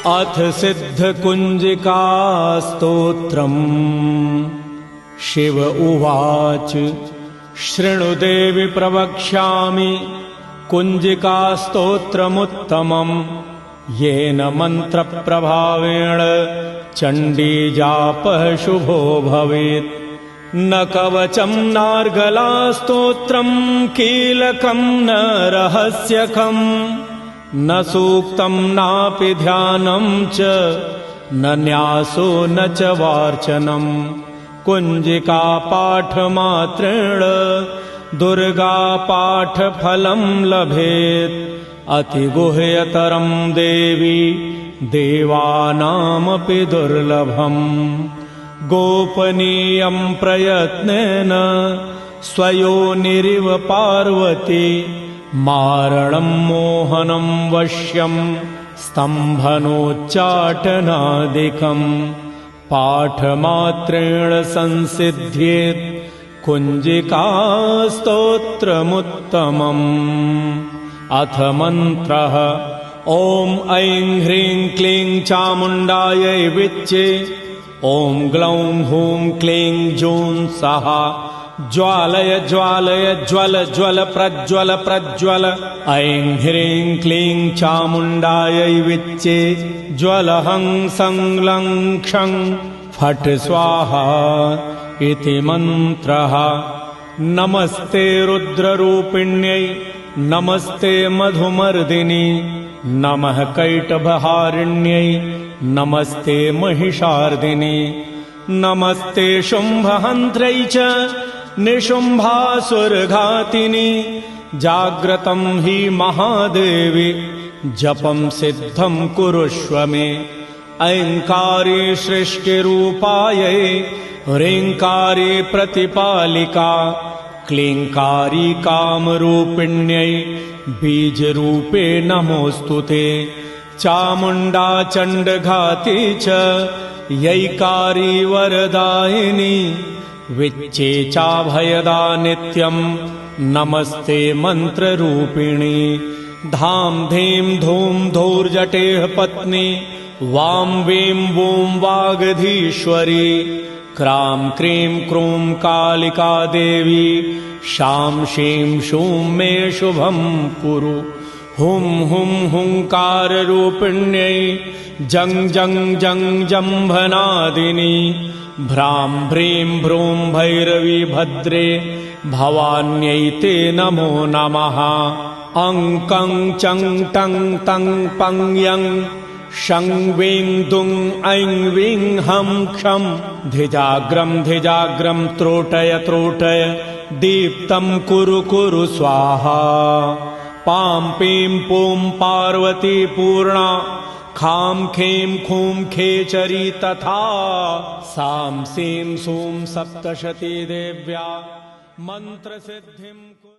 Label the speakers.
Speaker 1: अथ सिद्धकुञ्जिकास्तोत्रम्। शिव उवाच शृणु देवि प्रवक्ष्यामि कुञ्जिकास्तोत्रमुत्तमम्। येन मन्त्रप्रभावेण चण्डीजापः शुभो भवेत्। न कवचम् नार्गलास्तोत्रम् कीलकम् न रहस्यकम्। न सूक्तम् नापि ध्यानम् च न न्यासो न च वार्चनम्। कुञ्जिकापाठमात्रेण दुर्गापाठफलम् लभेत्। अतिगुह्यतरम् देवी देवानामपि दुर्लभम्। गोपनीयम् प्रयत्नेन स्वयोनिरिव पार्वती। मारणम् मोहनम् वश्यम् स्तम्भनोच्चाटनादिकम्। पाठमात्रेण संसिद्ध्येत् कुञ्जिकास्तोत्रमुत्तमम्। अथ मन्त्रः ॐ ऐं ह्रीं क्लीं चामुण्डायै विच्चे। ॐ ग्लौं हूं क्लीं जूं सहा। ज्वालय ज्वालय ज्वल ज्वल प्रज्वल प्रज्वल। ऐं ह्रीं क्लीं चामुण्डायै विच्चे। ज्वलहं संलं क्षं फट् स्वाहा इति मन्त्रः। नमस्ते रुद्ररूपिण्यै नमस्ते मधुमर्दिनि। नमः कैटभहारिण्यै नमस्ते महिषार्दिनि। नमस्ते शुम्भहन्त्रै च निशुम्भासुरघातिनि। जाग्रतं हि महादेवी जपं सिद्धं कुरुष्व मे। ऐङ्कारी सृष्टिरूपायै ह्रीङ्कारी प्रतिपालिका। क्लीङ्कारी कामरूपिण्यै बीजरूपे नमोऽस्तु ते। चामुण्डा चण्डघाती च यैकारी वरदायिनी। विच्चे चाभयदा नित्यम् नमस्ते मन्त्ररूपिणी। धां धीं धूं धौर्जटेः पत्नी। वां वीं वूं वागधीश्वरी। क्रां क्रीं क्रूं कालिका देवी। शां शीं शूं मे शुभं कुरु। हुं हुं हुंकाररूपिण्यै जं जं जं जम्भनादिनी। भ्रां भ्रीं भ्रूं भैरवी भद्रे भवान्यै ते नमो नमः। अं कं चं टं तं पं यं शं वीं दुं ऐं वीं हं क्षं। धिजाग्रं धिजाग्रं त्रोटय त्रोटय दीप्तं कुरु कुरु स्वाहा। पां पीं पूं पार्वती पूर्णा। खां खीं खूं खेचरी तथा। सां सीं सूं सप्तशती देव्या मन्त्रसिद्धिं कुरु।